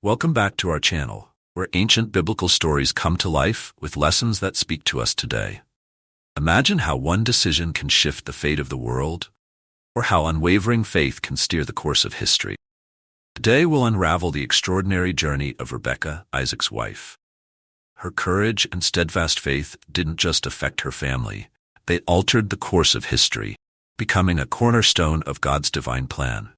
Welcome back to our channel, where ancient biblical stories come to life with lessons that speak to us today. Imagine how one decision can shift the fate of the world, or how unwavering faith can steer the course of history. Today we'll unravel the extraordinary journey of Rebekah, Isaac's wife. Her courage and steadfast faith didn't just affect her family, they altered the course of history, becoming a cornerstone of God's divine plan.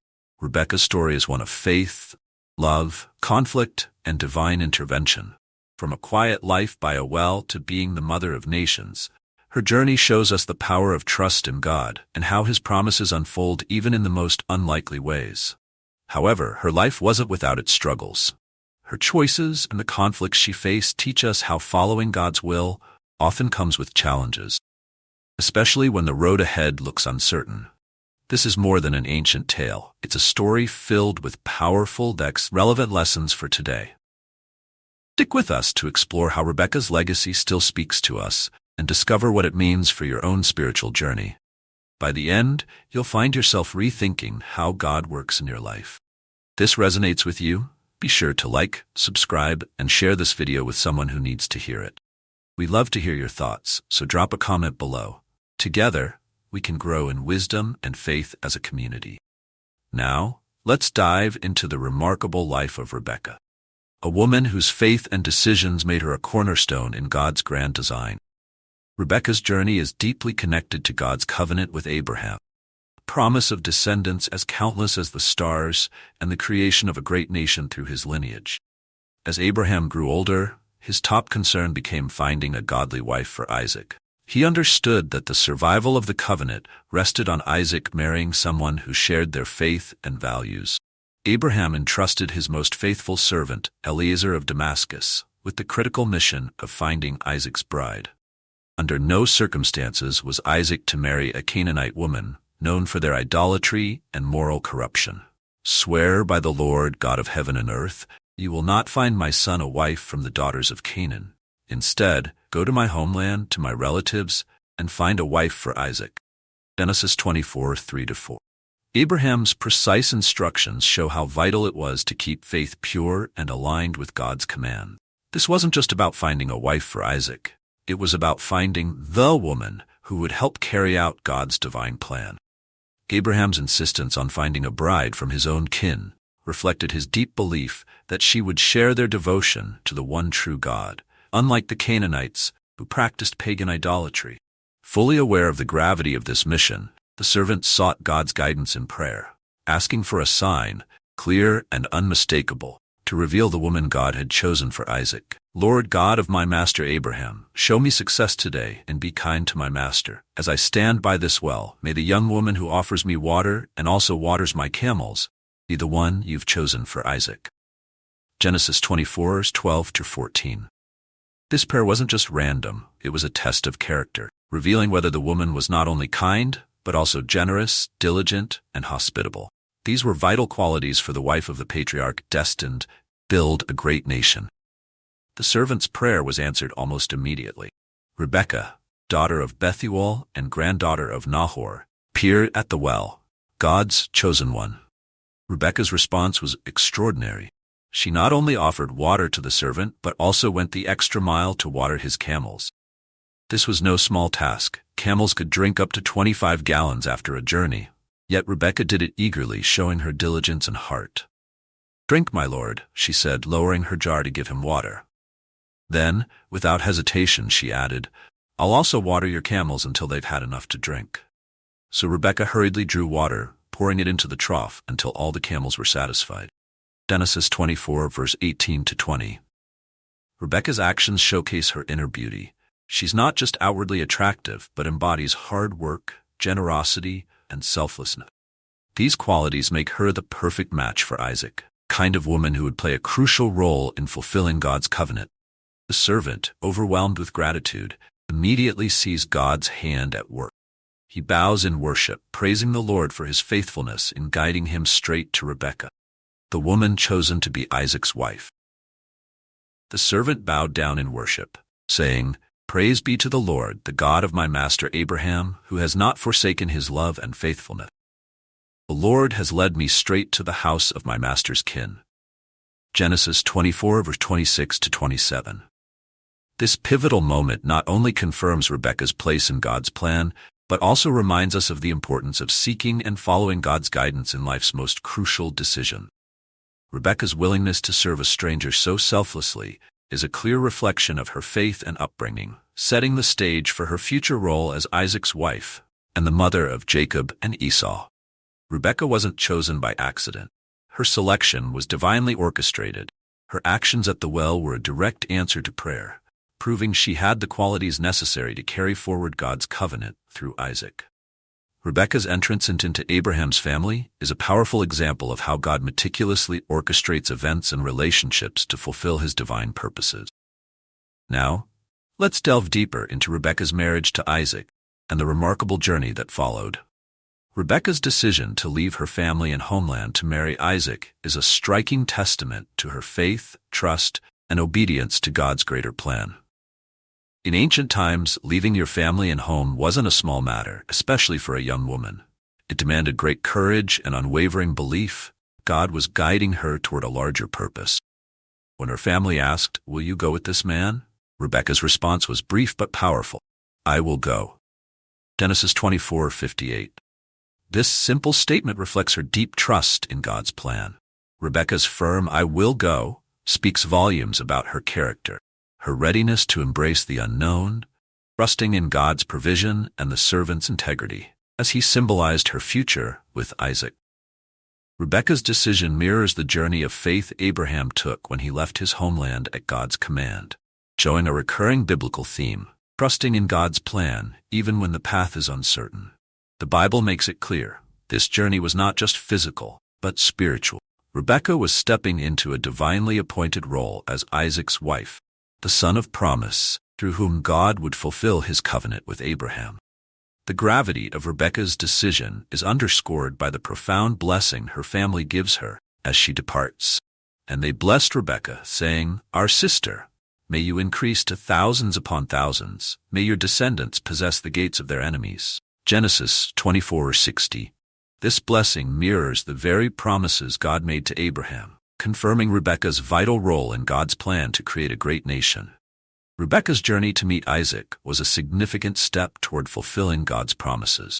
Rebekah's story is one of faith, love, conflict, and divine intervention. From a quiet life by a well to being the mother of nations, her journey shows us the power of trust in God and how His promises unfold even in the most unlikely ways. However, her life wasn't without its struggles. Her choices and the conflicts she faced teach us how following God's will often comes with challenges, especially when the road ahead looks uncertain. This is more than an ancient tale. It's a story filled with powerful, relevant lessons for today. Stick with us to explore how Rebekah's legacy still speaks to us and discover what it means for your own spiritual journey. By the end, you'll find yourself rethinking how God works in your life. If this resonates with you, be sure to like, subscribe, and share this video with someone who needs to hear it. We love to hear your thoughts, so drop a comment below. Together, we can grow in wisdom and faith as a community. Now, let's dive into the remarkable life of Rebekah, a woman whose faith and decisions made her a cornerstone in God's grand design. Rebekah's journey is deeply connected to God's covenant with Abraham, the promise of descendants as countless as the stars, and the creation of a great nation through his lineage. As Abraham grew older, his top concern became finding a godly wife for Isaac. He understood that the survival of the covenant rested on Isaac marrying someone who shared their faith and values. Abraham entrusted his most faithful servant, Eliezer of Damascus, with the critical mission of finding Isaac's bride. Under no circumstances was Isaac to marry a Canaanite woman, known for their idolatry and moral corruption. "Swear by the Lord, God of heaven and earth, you will not find my son a wife from the daughters of Canaan. Instead, go to my homeland, to my relatives, and find a wife for Isaac." Genesis 24, 3-4. Abraham's precise instructions show how vital it was to keep faith pure and aligned with God's command. This wasn't just about finding a wife for Isaac. It was about finding the woman who would help carry out God's divine plan. Abraham's insistence on finding a bride from his own kin reflected his deep belief that she would share their devotion to the one true God, unlike the Canaanites, who practiced pagan idolatry. Fully aware of the gravity of this mission, the servant sought God's guidance in prayer, asking for a sign, clear and unmistakable, to reveal the woman God had chosen for Isaac. "Lord God of my master Abraham, show me success today and be kind to my master. As I stand by this well, may the young woman who offers me water and also waters my camels be the one you've chosen for Isaac." Genesis 24, 12-14. This prayer wasn't just random, it was a test of character, revealing whether the woman was not only kind, but also generous, diligent, and hospitable. These were vital qualities for the wife of the patriarch destined to build a great nation. The servant's prayer was answered almost immediately. Rebekah, daughter of Bethuel and granddaughter of Nahor, appeared at the well, God's chosen one. Rebekah's response was extraordinary. She not only offered water to the servant, but also went the extra mile to water his camels. This was no small task. Camels could drink up to 25 gallons after a journey. Yet Rebekah did it eagerly, showing her diligence and heart. "Drink, my lord," she said, lowering her jar to give him water. Then, without hesitation, she added, "I'll also water your camels until they've had enough to drink." So Rebekah hurriedly drew water, pouring it into the trough until all the camels were satisfied. Genesis 24, verse 18-20. Rebekah's actions showcase her inner beauty. She's not just outwardly attractive, but embodies hard work, generosity, and selflessness. These qualities make her the perfect match for Isaac, the kind of woman who would play a crucial role in fulfilling God's covenant. The servant, overwhelmed with gratitude, immediately sees God's hand at work. He bows in worship, praising the Lord for his faithfulness in guiding him straight to Rebekah, the woman chosen to be Isaac's wife. The servant bowed down in worship, saying, "Praise be to the Lord, the God of my master Abraham, who has not forsaken his love and faithfulness. The Lord has led me straight to the house of my master's kin." Genesis 24 verse 26 to 27. This pivotal moment not only confirms Rebekah's place in God's plan, but also reminds us of the importance of seeking and following God's guidance in life's most crucial decision. Rebekah's willingness to serve a stranger so selflessly is a clear reflection of her faith and upbringing, setting the stage for her future role as Isaac's wife and the mother of Jacob and Esau. Rebekah wasn't chosen by accident. Her selection was divinely orchestrated. Her actions at the well were a direct answer to prayer, proving she had the qualities necessary to carry forward God's covenant through Isaac. Rebekah's entrance into Abraham's family is a powerful example of how God meticulously orchestrates events and relationships to fulfill his divine purposes. Now, let's delve deeper into Rebekah's marriage to Isaac and the remarkable journey that followed. Rebekah's decision to leave her family and homeland to marry Isaac is a striking testament to her faith, trust, and obedience to God's greater plan. In ancient times, leaving your family and home wasn't a small matter, especially for a young woman. It demanded great courage and unwavering belief. God was guiding her toward a larger purpose. When her family asked, "Will you go with this man?" Rebekah's response was brief but powerful. "I will go." Genesis 24:58. This simple statement reflects her deep trust in God's plan. Rebekah's firm "I will go" speaks volumes about her character, her readiness to embrace the unknown, trusting in God's provision and the servant's integrity, as he symbolized her future with Isaac. Rebekah's decision mirrors the journey of faith Abraham took when he left his homeland at God's command, showing a recurring biblical theme, trusting in God's plan even when the path is uncertain. The Bible makes it clear, this journey was not just physical, but spiritual. Rebekah was stepping into a divinely appointed role as Isaac's wife, the son of promise, through whom God would fulfill his covenant with Abraham. The gravity of Rebekah's decision is underscored by the profound blessing her family gives her as she departs. And they blessed Rebekah, saying, "Our sister, may you increase to thousands upon thousands. May your descendants possess the gates of their enemies." Genesis 24:60. This blessing mirrors the very promises God made to Abraham, confirming Rebekah's vital role in God's plan to create a great nation. Rebekah's journey to meet Isaac was a significant step toward fulfilling God's promises.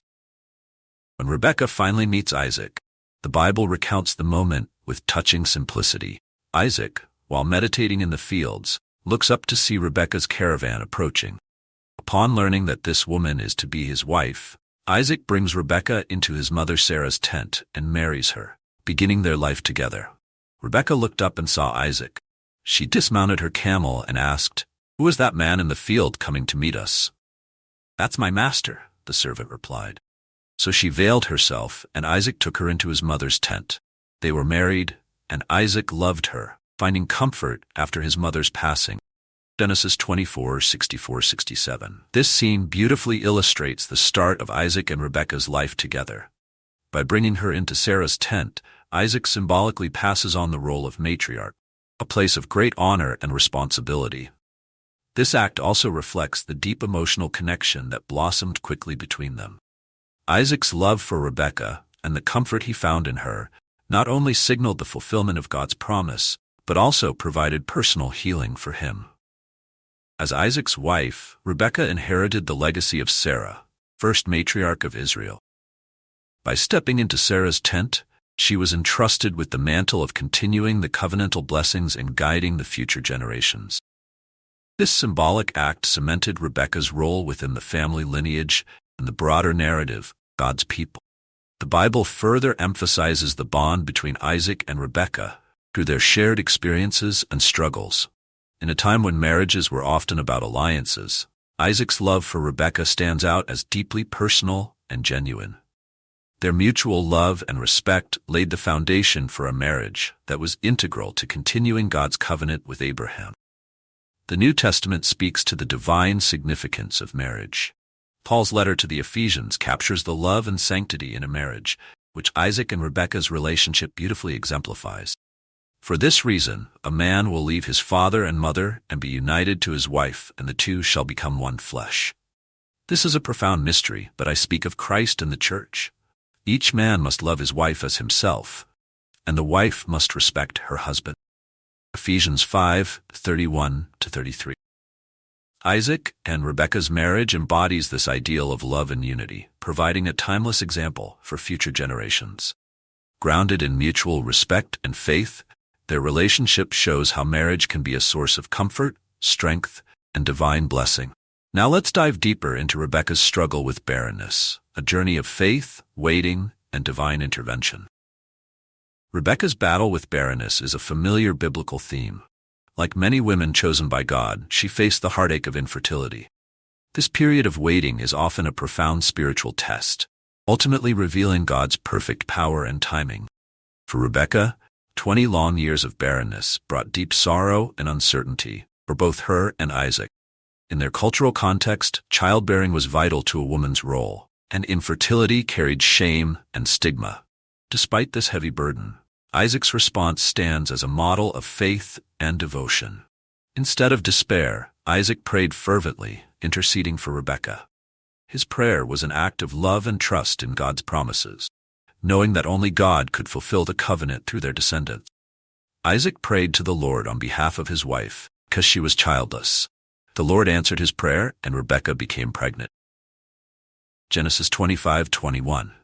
When Rebekah finally meets Isaac, the Bible recounts the moment with touching simplicity. Isaac, while meditating in the fields, looks up to see Rebekah's caravan approaching. Upon learning that this woman is to be his wife, Isaac brings Rebekah into his mother Sarah's tent and marries her, beginning their life together. Rebekah looked up and saw Isaac. She dismounted her camel and asked, "Who is that man in the field coming to meet us?" "That's my master," the servant replied. So she veiled herself, and Isaac took her into his mother's tent. They were married, and Isaac loved her, finding comfort after his mother's passing. Genesis 24:64-67. This scene beautifully illustrates the start of Isaac and Rebekah's life together. By bringing her into Sarah's tent, Isaac symbolically passes on the role of matriarch, a place of great honor and responsibility. This act also reflects the deep emotional connection that blossomed quickly between them. Isaac's love for Rebekah and the comfort he found in her not only signaled the fulfillment of God's promise, but also provided personal healing for him. As Isaac's wife, Rebekah inherited the legacy of Sarah, first matriarch of Israel. By stepping into Sarah's tent, she was entrusted with the mantle of continuing the covenantal blessings and guiding the future generations. This symbolic act cemented Rebekah's role within the family lineage and the broader narrative, God's people. The Bible further emphasizes the bond between Isaac and Rebekah through their shared experiences and struggles. In a time when marriages were often about alliances, Isaac's love for Rebekah stands out as deeply personal and genuine. Their mutual love and respect laid the foundation for a marriage that was integral to continuing God's covenant with Abraham. The New Testament speaks to the divine significance of marriage. Paul's letter to the Ephesians captures the love and sanctity in a marriage, which Isaac and Rebekah's relationship beautifully exemplifies. For this reason, a man will leave his father and mother and be united to his wife, and the two shall become one flesh. This is a profound mystery, but I speak of Christ and the church. Each man must love his wife as himself, and the wife must respect her husband. Ephesians 5:31-33. Isaac and Rebekah's marriage embodies this ideal of love and unity, providing a timeless example for future generations. Grounded in mutual respect and faith, their relationship shows how marriage can be a source of comfort, strength, and divine blessing. Now let's dive deeper into Rebekah's struggle with barrenness, a journey of faith, waiting, and divine intervention. Rebekah's battle with barrenness is a familiar biblical theme. Like many women chosen by God, she faced the heartache of infertility. This period of waiting is often a profound spiritual test, ultimately revealing God's perfect power and timing. For Rebekah, 20 long years of barrenness brought deep sorrow and uncertainty for both her and Isaac. In their cultural context, childbearing was vital to a woman's role, and infertility carried shame and stigma. Despite this heavy burden, Isaac's response stands as a model of faith and devotion. Instead of despair, Isaac prayed fervently, interceding for Rebekah. His prayer was an act of love and trust in God's promises, knowing that only God could fulfill the covenant through their descendants. Isaac prayed to the Lord on behalf of his wife, because she was childless. The Lord answered his prayer, and Rebekah became pregnant. Genesis 25:21.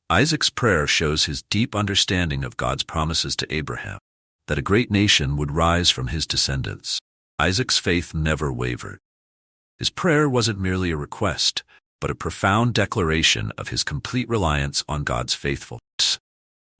Isaac's prayer shows his deep understanding of God's promises to Abraham, that a great nation would rise from his descendants. Isaac's faith never wavered. His prayer wasn't merely a request, but a profound declaration of his complete reliance on God's faithfulness.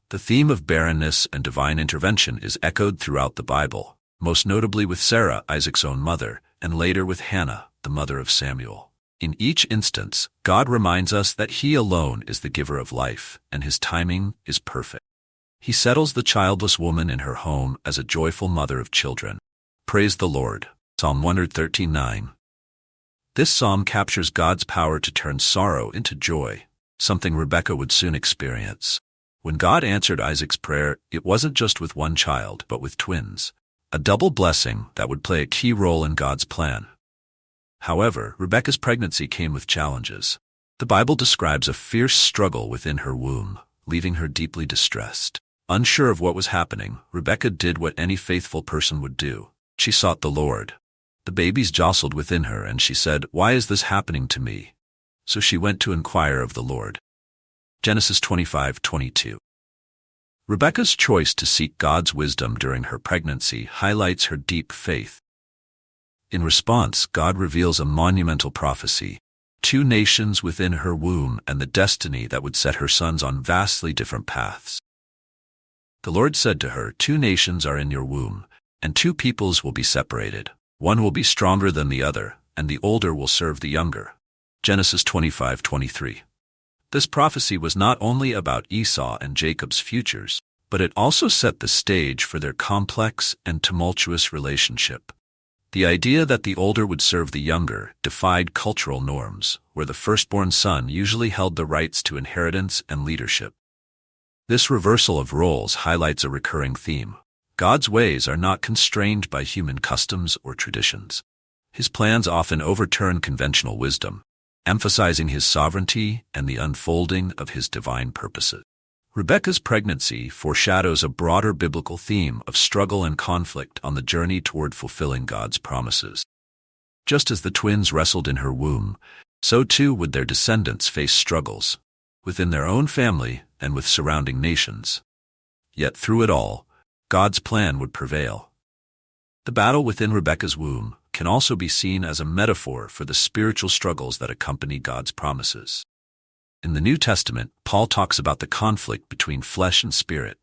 The theme of barrenness and divine intervention is echoed throughout the Bible, most notably with Sarah, Isaac's own mother, and later with Hannah, the mother of Samuel. In each instance, God reminds us that He alone is the giver of life, and His timing is perfect. He settles the childless woman in her home as a joyful mother of children. Praise the Lord. Psalm 113:9. This psalm captures God's power to turn sorrow into joy, something Rebekah would soon experience. When God answered Isaac's prayer, it wasn't just with one child, but with twins, a double blessing that would play a key role in God's plan. However, Rebekah's pregnancy came with challenges. The Bible describes a fierce struggle within her womb, leaving her deeply distressed. Unsure of what was happening, Rebekah did what any faithful person would do. She sought the Lord. The babies jostled within her, and she said, "Why is this happening to me?" So she went to inquire of the Lord. Genesis 25:22. Rebekah's choice to seek God's wisdom during her pregnancy highlights her deep faith. In response, God reveals a monumental prophecy, 2 nations within her womb and the destiny that would set her sons on vastly different paths. The Lord said to her, 2 nations are in your womb, and 2 peoples will be separated. One will be stronger than the other, and the older will serve the younger. Genesis 25:23. This prophecy was not only about Esau and Jacob's futures, but it also set the stage for their complex and tumultuous relationship. The idea that the older would serve the younger defied cultural norms, where the firstborn son usually held the rights to inheritance and leadership. This reversal of roles highlights a recurring theme. God's ways are not constrained by human customs or traditions. His plans often overturn conventional wisdom, emphasizing His sovereignty and the unfolding of His divine purposes. Rebekah's pregnancy foreshadows a broader biblical theme of struggle and conflict on the journey toward fulfilling God's promises. Just as the twins wrestled in her womb, so too would their descendants face struggles, within their own family and with surrounding nations. Yet through it all, God's plan would prevail. The battle within Rebekah's womb can also be seen as a metaphor for the spiritual struggles that accompany God's promises. In the New Testament, Paul talks about the conflict between flesh and spirit,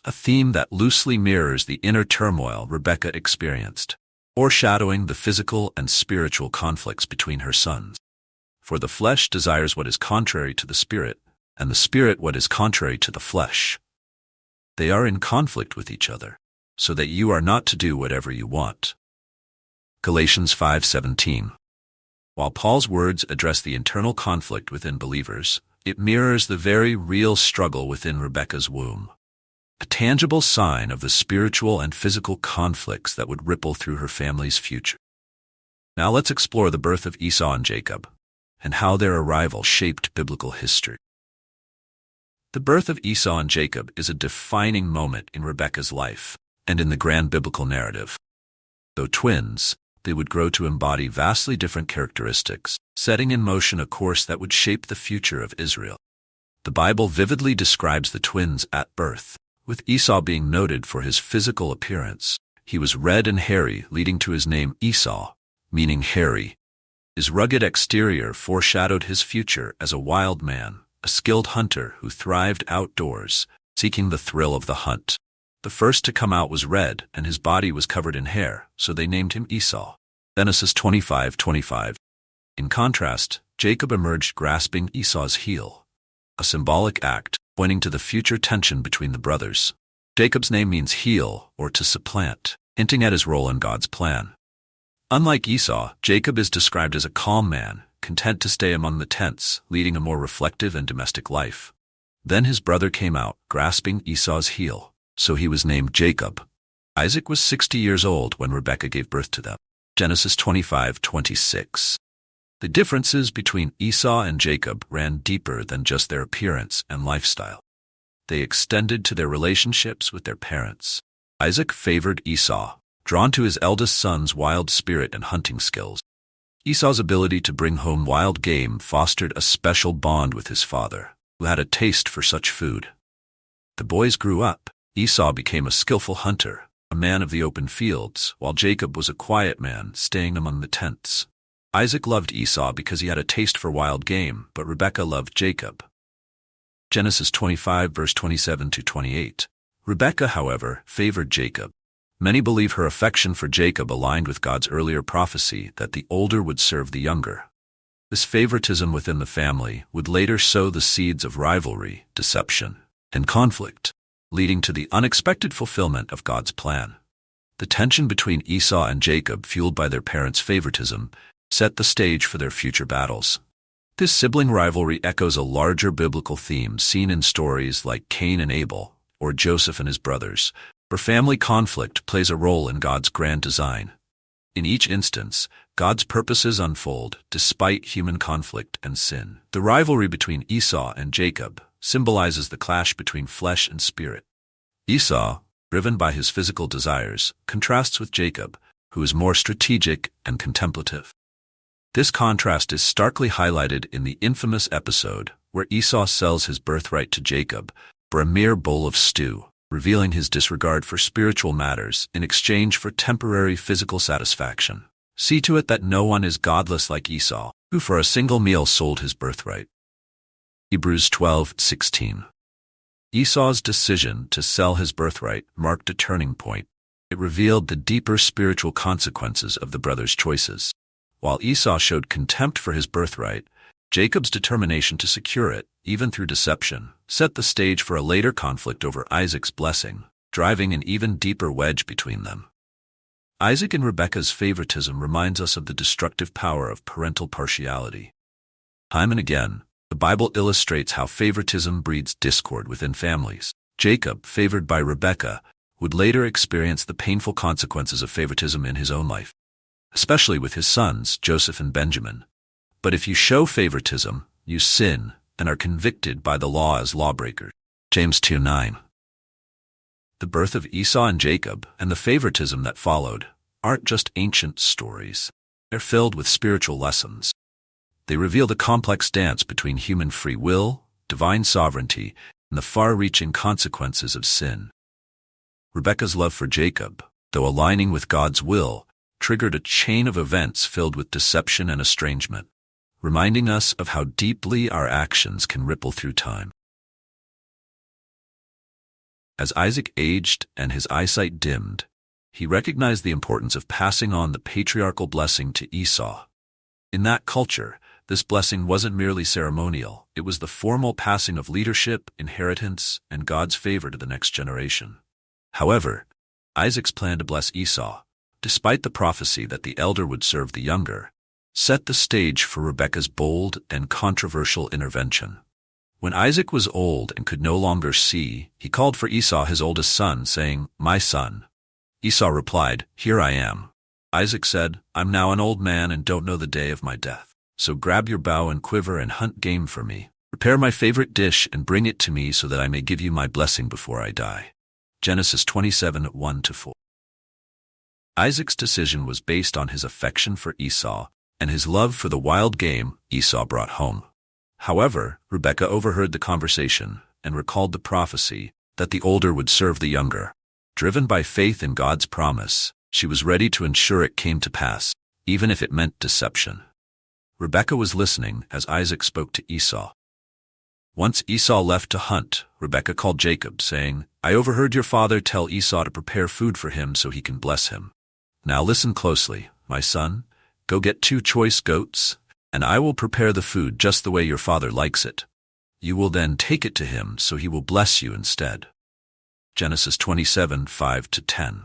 a theme that loosely mirrors the inner turmoil Rebekah experienced, foreshadowing the physical and spiritual conflicts between her sons. For the flesh desires what is contrary to the spirit, and the spirit what is contrary to the flesh. They are in conflict with each other, so that you are not to do whatever you want. Galatians 5:17. While Paul's words address the internal conflict within believers, it mirrors the very real struggle within Rebekah's womb, a tangible sign of the spiritual and physical conflicts that would ripple through her family's future. Now let's explore the birth of Esau and Jacob, and how their arrival shaped biblical history. The birth of Esau and Jacob is a defining moment in Rebekah's life. and in the grand biblical narrative. Though twins, they would grow to embody vastly different characteristics, setting in motion a course that would shape the future of Israel. The Bible vividly describes the twins at birth, with Esau being noted for his physical appearance. He was red and hairy, leading to his name Esau, meaning hairy. His rugged exterior foreshadowed his future as a wild man, a skilled hunter who thrived outdoors, seeking the thrill of the hunt. The first to come out was red, and his body was covered in hair, so they named him Esau. Genesis 25:25. In contrast, Jacob emerged grasping Esau's heel, a symbolic act pointing to the future tension between the brothers. Jacob's name means heel, or to supplant, hinting at his role in God's plan. Unlike Esau, Jacob is described as a calm man, content to stay among the tents, leading a more reflective and domestic life. Then his brother came out, grasping Esau's heel, so he was named Jacob. Isaac was 60 years old when Rebekah gave birth to them. Genesis 25:26. The differences between Esau and Jacob ran deeper than just their appearance and lifestyle. They extended to their relationships with their parents. Isaac favored Esau, drawn to his eldest son's wild spirit and hunting skills. Esau's ability to bring home wild game fostered a special bond with his father, who had a taste for such food. The boys grew up. Esau became a skillful hunter, a man of the open fields, while Jacob was a quiet man, staying among the tents. Isaac loved Esau because he had a taste for wild game, but Rebekah loved Jacob. Genesis 25 verse 27-28. Rebekah, however, favored Jacob. Many believe her affection for Jacob aligned with God's earlier prophecy that the older would serve the younger. This favoritism within the family would later sow the seeds of rivalry, deception, and conflict, leading to the unexpected fulfillment of God's plan. The tension between Esau and Jacob, fueled by their parents' favoritism, set the stage for their future battles. This sibling rivalry echoes a larger biblical theme seen in stories like Cain and Abel, or Joseph and his brothers, where family conflict plays a role in God's grand design. In each instance, God's purposes unfold despite human conflict and sin. The rivalry between Esau and Jacob symbolizes the clash between flesh and spirit. Esau, driven by his physical desires, contrasts with Jacob, who is more strategic and contemplative. This contrast is starkly highlighted in the infamous episode where Esau sells his birthright to Jacob for a mere bowl of stew, revealing his disregard for spiritual matters in exchange for temporary physical satisfaction. See to it that no one is godless like Esau, who for a single meal sold his birthright. Hebrews 12:16. Esau's decision to sell his birthright marked a turning point. It revealed the deeper spiritual consequences of the brothers' choices. While Esau showed contempt for his birthright, Jacob's determination to secure it, even through deception, set the stage for a later conflict over Isaac's blessing, driving an even deeper wedge between them. Isaac and Rebekah's favoritism reminds us of the destructive power of parental partiality. Time and again, the Bible illustrates how favoritism breeds discord within families. Jacob, favored by Rebekah, would later experience the painful consequences of favoritism in his own life, especially with his sons, Joseph and Benjamin. But if you show favoritism, you sin and are convicted by the law as lawbreakers. James 2:9. The birth of Esau and Jacob and the favoritism that followed aren't just ancient stories. They're filled with spiritual lessons. They reveal the complex dance between human free will, divine sovereignty, and the far-reaching consequences of sin. Rebekah's love for Jacob, though aligning with God's will, triggered a chain of events filled with deception and estrangement, reminding us of how deeply our actions can ripple through time. As Isaac aged and his eyesight dimmed, he recognized the importance of passing on the patriarchal blessing to Esau. In that culture, this blessing wasn't merely ceremonial, it was the formal passing of leadership, inheritance, and God's favor to the next generation. However, Isaac's plan to bless Esau, despite the prophecy that the elder would serve the younger, set the stage for Rebekah's bold and controversial intervention. When Isaac was old and could no longer see, he called for Esau, his oldest son, saying, "My son." Esau replied, "Here I am." Isaac said, "I'm now an old man and don't know the day of my death. So grab your bow and quiver and hunt game for me. Prepare my favorite dish and bring it to me so that I may give you my blessing before I die." Genesis 27, 1-4. Isaac's decision was based on his affection for Esau and his love for the wild game Esau brought home. However, Rebekah overheard the conversation and recalled the prophecy that the older would serve the younger. Driven by faith in God's promise, she was ready to ensure it came to pass, even if it meant deception. Rebekah was listening as Isaac spoke to Esau. Once Esau left to hunt, Rebekah called Jacob, saying, "I overheard your father tell Esau to prepare food for him so he can bless him. Now listen closely, my son. Go get 2 choice goats, and I will prepare the food just the way your father likes it. You will then take it to him so he will bless you instead." Genesis 27, 5-10.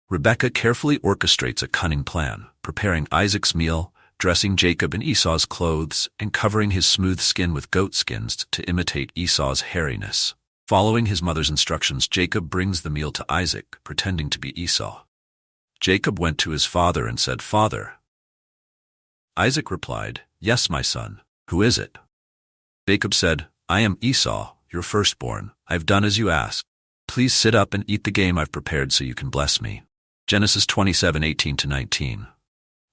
Rebekah carefully orchestrates a cunning plan, preparing Isaac's meal, dressing Jacob in Esau's clothes, and covering his smooth skin with goat skins to imitate Esau's hairiness. Following his mother's instructions, Jacob brings the meal to Isaac, pretending to be Esau. Jacob went to his father and said, "Father." Isaac replied, "Yes, my son. Who is it?" Jacob said, "I am Esau, your firstborn. I've done as you asked. Please sit up and eat the game I've prepared so you can bless me." Genesis 27, 18-19.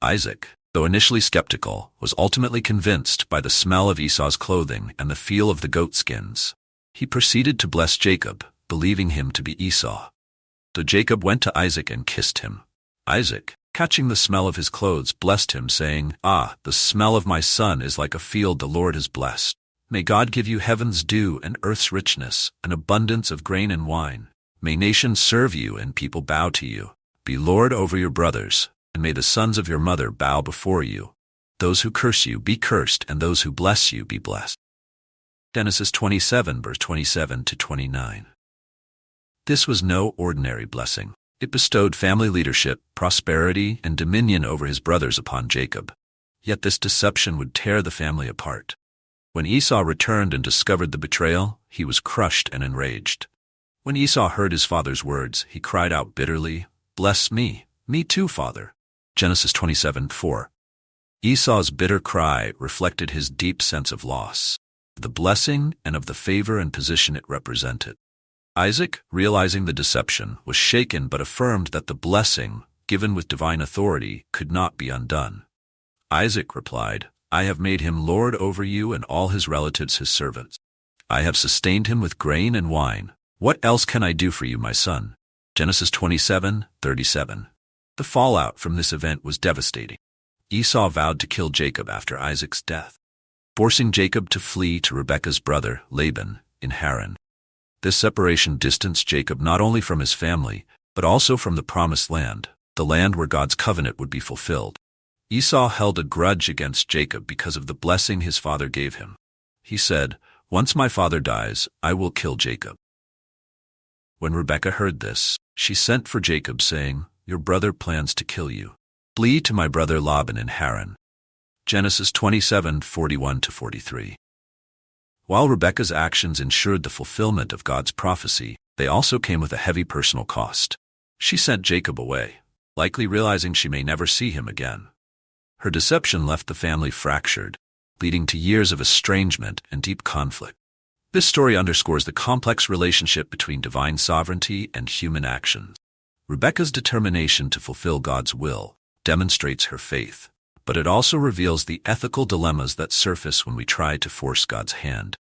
Isaac, though initially skeptical, was ultimately convinced by the smell of Esau's clothing and the feel of the goat skins. He proceeded to bless Jacob, believing him to be Esau. So Jacob went to Isaac and kissed him. Isaac, catching the smell of his clothes, blessed him, saying, "Ah, the smell of my son is like a field the Lord has blessed. May God give you heaven's dew and earth's richness, an abundance of grain and wine. May nations serve you and people bow to you. Be Lord over your brothers, and may the sons of your mother bow before you. Those who curse you be cursed, and those who bless you be blessed." Genesis 27, verse 27-29. This was no ordinary blessing. It bestowed family leadership, prosperity, and dominion over his brothers upon Jacob. Yet this deception would tear the family apart. When Esau returned and discovered the betrayal, he was crushed and enraged. When Esau heard his father's words, he cried out bitterly, "Bless me, me too, father." Genesis 27, 4. Esau's bitter cry reflected his deep sense of loss, the blessing and of the favor and position it represented. Isaac, realizing the deception, was shaken but affirmed that the blessing, given with divine authority, could not be undone. Isaac replied, "I have made him lord over you and all his relatives his servants. I have sustained him with grain and wine. What else can I do for you, my son?" Genesis 27, 37. The fallout from this event was devastating. Esau vowed to kill Jacob after Isaac's death, forcing Jacob to flee to Rebekah's brother, Laban, in Haran. This separation distanced Jacob not only from his family, but also from the promised land, the land where God's covenant would be fulfilled. Esau held a grudge against Jacob because of the blessing his father gave him. He said, "Once my father dies, I will kill Jacob." When Rebekah heard this, she sent for Jacob, saying, "Your brother plans to kill you. Flee to my brother Laban in Haran." Genesis 27, 41-43. While Rebekah's actions ensured the fulfillment of God's prophecy, they also came with a heavy personal cost. She sent Jacob away, likely realizing she may never see him again. Her deception left the family fractured, leading to years of estrangement and deep conflict. This story underscores the complex relationship between divine sovereignty and human actions. Rebekah's determination to fulfill God's will demonstrates her faith, but it also reveals the ethical dilemmas that surface when we try to force God's hand.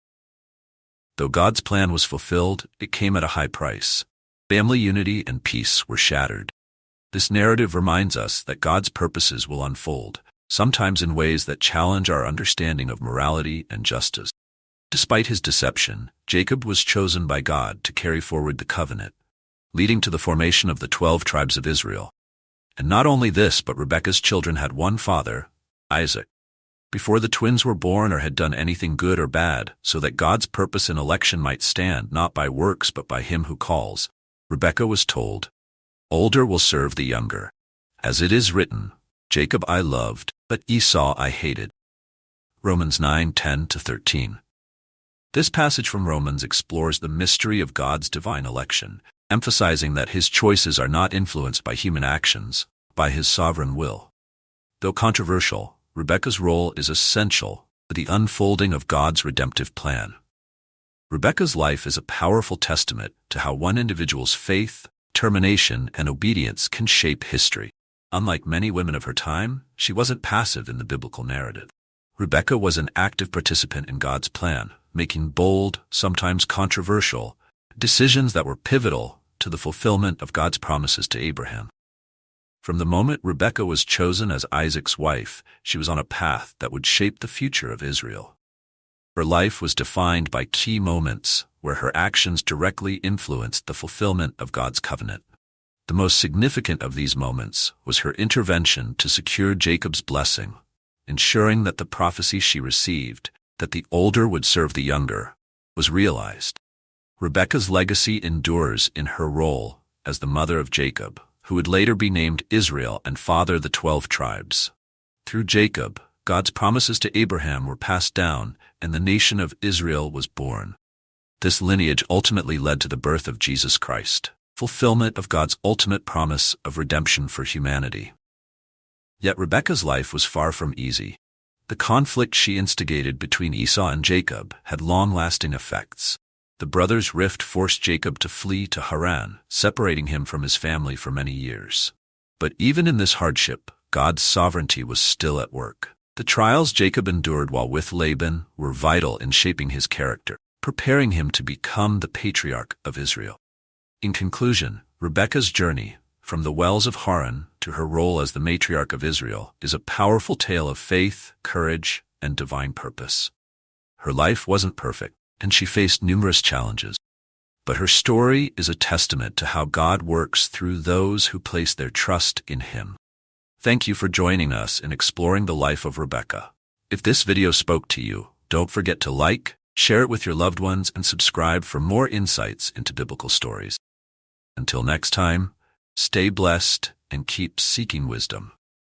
Though God's plan was fulfilled, it came at a high price. Family unity and peace were shattered. This narrative reminds us that God's purposes will unfold, sometimes in ways that challenge our understanding of morality and justice. Despite his deception, Jacob was chosen by God to carry forward the covenant, leading to the formation of the 12 tribes of Israel. And not only this, but Rebekah's children had one father, Isaac. Before the twins were born or had done anything good or bad, so that God's purpose in election might stand not by works but by him who calls, Rebekah was told, "Older will serve the younger. As it is written, Jacob I loved, but Esau I hated." Romans 9, 10-13. This passage from Romans explores the mystery of God's divine election, emphasizing that his choices are not influenced by human actions, by his sovereign will. Though controversial, Rebekah's role is essential to the unfolding of God's redemptive plan. Rebekah's life is a powerful testament to how one individual's faith, determination, and obedience can shape history. Unlike many women of her time, she wasn't passive in the biblical narrative. Rebekah was an active participant in God's plan, making bold, sometimes controversial, decisions that were pivotal to the fulfillment of God's promises to Abraham. From the moment Rebekah was chosen as Isaac's wife, she was on a path that would shape the future of Israel. Her life was defined by key moments where her actions directly influenced the fulfillment of God's covenant. The most significant of these moments was her intervention to secure Jacob's blessing, ensuring that the prophecy she received, that the older would serve the younger, was realized. Rebekah's legacy endures in her role as the mother of Jacob, who would later be named Israel and father the 12 tribes. Through Jacob, God's promises to Abraham were passed down, and the nation of Israel was born. This lineage ultimately led to the birth of Jesus Christ, fulfillment of God's ultimate promise of redemption for humanity. Yet Rebekah's life was far from easy. The conflict she instigated between Esau and Jacob had long-lasting effects. The brothers' rift forced Jacob to flee to Haran, separating him from his family for many years. But even in this hardship, God's sovereignty was still at work. The trials Jacob endured while with Laban were vital in shaping his character, preparing him to become the patriarch of Israel. In conclusion, Rebekah's journey, from the wells of Haran to her role as the matriarch of Israel, is a powerful tale of faith, courage, and divine purpose. Her life wasn't perfect, and she faced numerous challenges. But her story is a testament to how God works through those who place their trust in Him. Thank you for joining us in exploring the life of Rebekah. If this video spoke to you, don't forget to like, share it with your loved ones, and subscribe for more insights into biblical stories. Until next time, stay blessed and keep seeking wisdom.